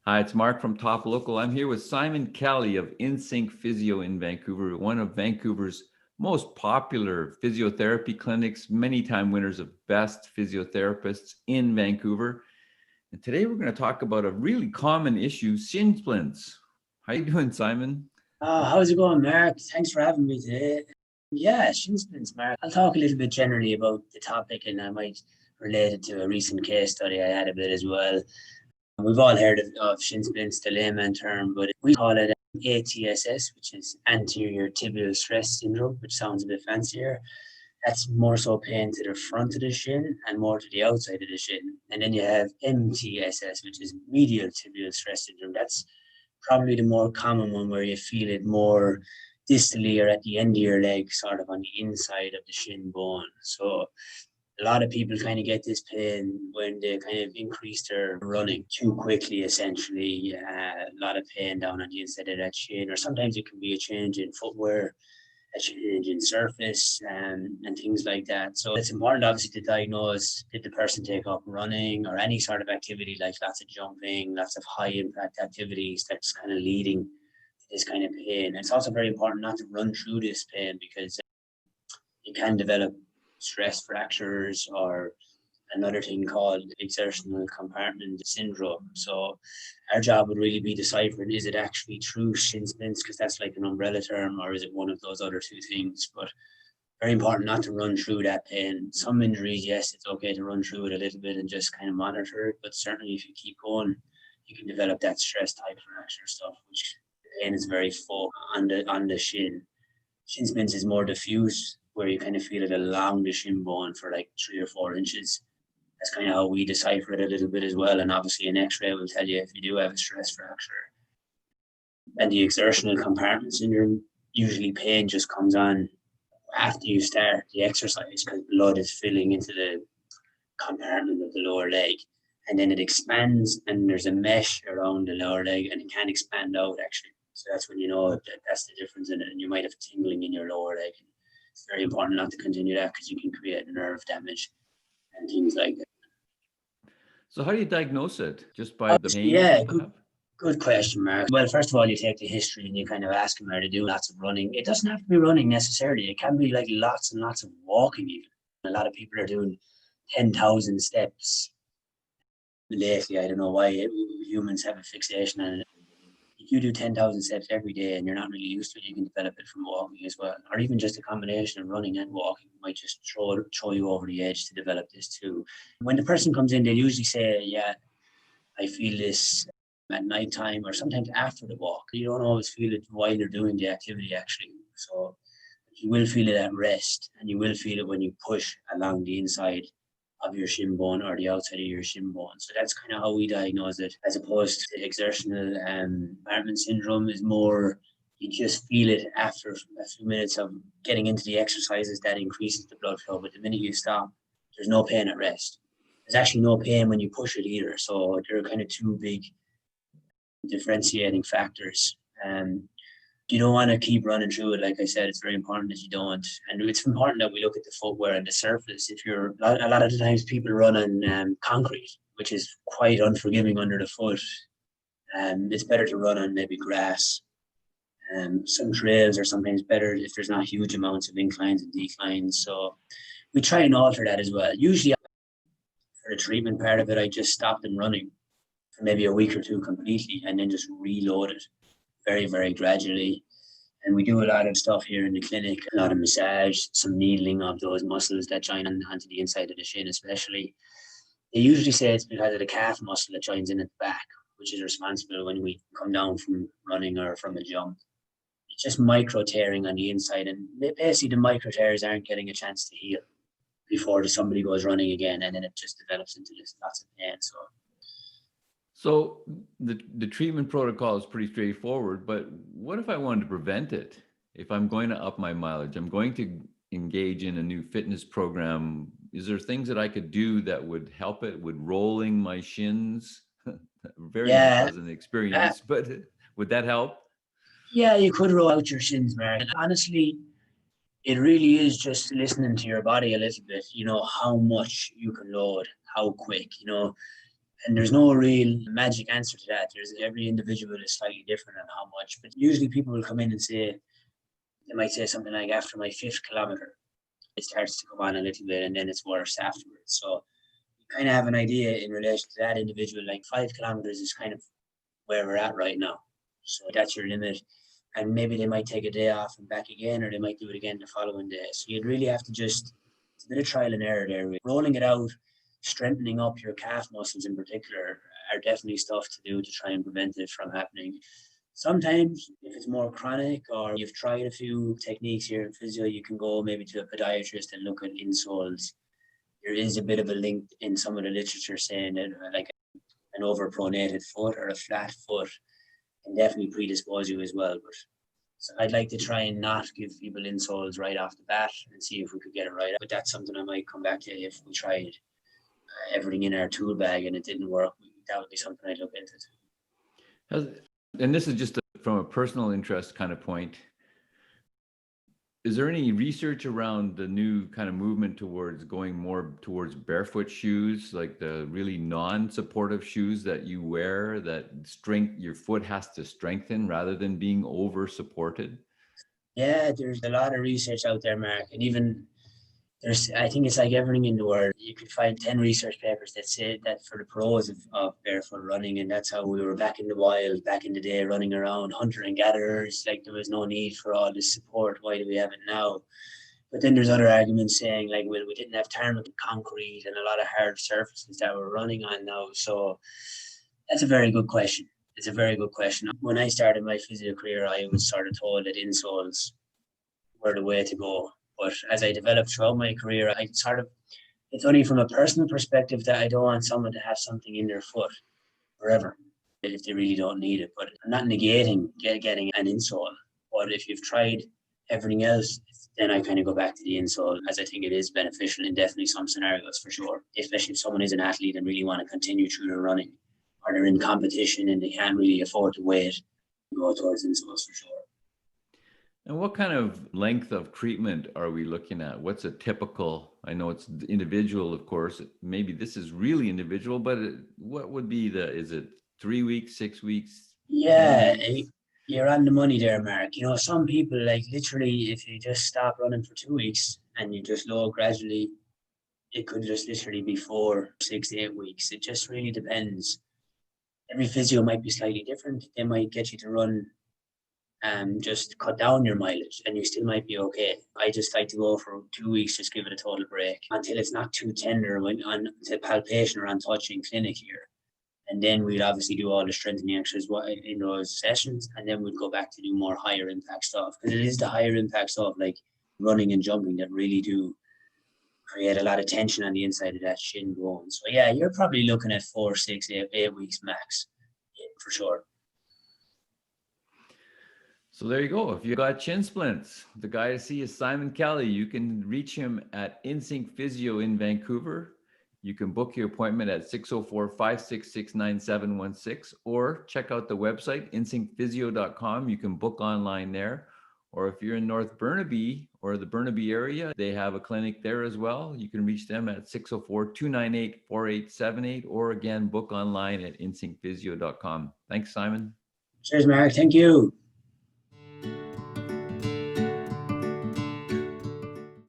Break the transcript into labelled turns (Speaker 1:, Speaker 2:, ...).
Speaker 1: Hi, it's Mark from Top Local. I'm here with Simon Kelly of Insync Physio in Vancouver, one of Vancouver's most popular physiotherapy clinics, many-time winners of Best Physiotherapists in Vancouver. And today we're going to talk about a really common issue, shin splints. How you doing, Simon?
Speaker 2: How's it going, Mark? Thanks for having me today. Yeah, Shin Splints, Mark. I'll talk a little bit generally about the topic, and I might relate it to a recent case study I had a bit as well. We've all heard of Shin Splints, the layman term, but we call it ATSS, which is anterior tibial stress syndrome, which sounds a bit fancier. That's more so pain to the front of the shin and more to the outside of the shin. And then you have MTSS, which is medial tibial stress syndrome. That's probably the more common one where you feel it more distally or at the end of your leg, sort of on the inside of the shin bone. So a lot of people kind of get this pain when they kind of increase their running too quickly, essentially. A lot of pain down on the inside of that shin, or sometimes it can be a change in footwear, a change in surface, and things like that. So it's important, obviously, to diagnose, did the person take up running or any sort of activity like lots of jumping, lots of high impact activities that's kind of leading to this kind of pain. And it's also very important not to run through this pain because you can develop stress fractures or another thing called exertional compartment syndrome. So our job would really be deciphering, is it actually true shin splints, because that's like an umbrella term, or is it one of those other two things? But very important not to run through that pain. Some injuries, yes, it's okay to run through it a little bit and just kind of monitor it, but certainly if you keep going, you can develop that stress type fracture stuff, which the pain is very full on the shin. Shin splints is more diffuse, where you kind of feel it along the shin bone for like 3 or 4 inches. That's kind of how we decipher it a little bit as well. And obviously an x-ray will tell you if you do have a stress fracture. And the exertional compartment syndrome, usually pain just comes on after you start the exercise because blood is filling into the compartment of the lower leg. And then it expands and there's a mesh around the lower leg and it can expand out actually. So that's when you know that that's the difference in it. And you might have tingling in your lower leg. It's very important not to continue that because you can create nerve damage and things like that.
Speaker 1: So how do you diagnose it? Just by the pain
Speaker 2: Yeah,
Speaker 1: people have?
Speaker 2: good question, Mark. Well, first of all, you take the history and you kind of ask them, are they doing lots of running? It doesn't have to be running necessarily. It can be like lots and lots of walking even. A lot of people are doing 10,000 steps lately. I don't know why humans have a fixation on it. If you do 10,000 steps every day and you're not really used to it, you can develop it from walking as well. Or even just a combination of running and walking might just throw you over the edge to develop this too. When the person comes in, they usually say, yeah, I feel this at night time or sometimes after the walk. You don't always feel it while you're doing the activity actually. So you will feel it at rest and you will feel it when you push along the inside of your shin bone or the outside of your shin bone. So that's kind of how we diagnose it, as opposed to exertional compartment syndrome is more, you just feel it after a few minutes of getting into the exercises that increases the blood flow. But the minute you stop, there's no pain at rest. There's actually no pain when you push it either. So there are kind of two big differentiating factors. You don't want to keep running through it. Like I said, it's very important that you don't. And it's important that we look at the footwear and the surface. If you're, a lot of the times people run on concrete, which is quite unforgiving under the foot. It's better to run on maybe grass. Some trails are sometimes better if there's not huge amounts of inclines and declines. So we try and alter that as well. Usually for the treatment part of it, I just stop them running for maybe a week or two completely and then just reload it very, very gradually. And we do a lot of stuff here in the clinic, a lot of massage, some needling of those muscles that join onto the inside of the shin especially. They usually say it's because of the calf muscle that joins in at the back, which is responsible when we come down from running or from a jump. It's just micro tearing on the inside. And basically the micro tears aren't getting a chance to heal before somebody goes running again. And then it just develops into this lots of pain.
Speaker 1: So the treatment protocol is pretty straightforward, but what if I wanted to prevent it? If I'm going to up my mileage, I'm going to engage in a new fitness program. Is there things that I could do that would help it? Would rolling my shins, very unpleasant experience, but would that help?
Speaker 2: Yeah, you could roll out your shins, Mark. And honestly, it really is just listening to your body a little bit, you know, how much you can load, how quick, you know. And there's no real magic answer to that. Every individual is slightly different on how much, but usually people will come in and say, they might say something like, after my 5th kilometer, it starts to come on a little bit and then it's worse afterwards. So you kind of have an idea in relation to that individual, like 5 kilometers is kind of where we're at right now. So that's your limit. And maybe they might take a day off and back again, or they might do it again the following day. So you'd really have to it's a bit of trial and error there. Rolling it out, strengthening up your calf muscles in particular are definitely stuff to do to try and prevent it from happening. Sometimes if it's more chronic or you've tried a few techniques here in physio, you can go maybe to a podiatrist and look at insoles. There is a bit of a link in some of the literature saying that like an overpronated foot or a flat foot can definitely predispose you as well. But so I'd like to try and not give people insoles right off the bat and see if we could get it right. But that's something I might come back to if we tried everything in our tool bag and it didn't work. That would be something I'd look into.
Speaker 1: And this is just from a personal interest kind of point. Is there any research around the new kind of movement towards going more towards barefoot shoes, like the really non-supportive shoes that you wear that your foot has to strengthen rather than being over supported?
Speaker 2: Yeah, there's a lot of research out there, Mark, and even I think it's like everything in the world. You could find 10 research papers that say that for the pros of barefoot running, and that's how we were back in the wild, back in the day, running around, hunter and gatherers. Like there was no need for all this support. Why do we have it now? But then there's other arguments saying like, well, we didn't have tarmac and concrete and a lot of hard surfaces that we're running on now. So that's a very good question. It's a very good question. When I started my physio career, I was sort of told that insoles were the way to go. But as I developed throughout my career, it's only from a personal perspective that I don't want someone to have something in their foot forever if they really don't need it. But I'm not negating getting an insole. But if you've tried everything else, then I kind of go back to the insole, as I think it is beneficial in definitely some scenarios for sure, especially if someone is an athlete and really want to continue through their running, or they're in competition and they can't really afford to wait, go towards insoles for sure.
Speaker 1: And what kind of length of treatment are we looking at? What's a typical, I know it's individual, of course, maybe this is really individual, but what would be is it 3 weeks, 6 weeks?
Speaker 2: Yeah, you're on the money there, Mark. You know, some people, like literally, if you just stop running for 2 weeks and you just lower gradually, it could just literally be 4, 6, 8 weeks. It just really depends. Every physio might be slightly different. They might get you to run just cut down your mileage and you still might be okay. I just like to go for 2 weeks, just give it a total break until it's not too tender on to palpation or on touch in clinic here. And then we'd obviously do all the strengthening exercises in those sessions, and then we'd go back to do more higher impact stuff, because it is the higher impact stuff like running and jumping that really do create a lot of tension on the inside of that shin bone. So yeah, you're probably looking at 4, 6, 8 weeks max, for sure.
Speaker 1: So there you go. If you got shin splints, the guy to see is Simon Kelly. You can reach him at Insync Physio in Vancouver. You can book your appointment at 604-566-9716 or check out the website, insyncphysio.com. You can book online there. Or if you're in North Burnaby or the Burnaby area, they have a clinic there as well. You can reach them at 604-298-4878 or again, book online at insyncphysio.com. Thanks, Simon.
Speaker 2: Cheers, Mark. Thank you.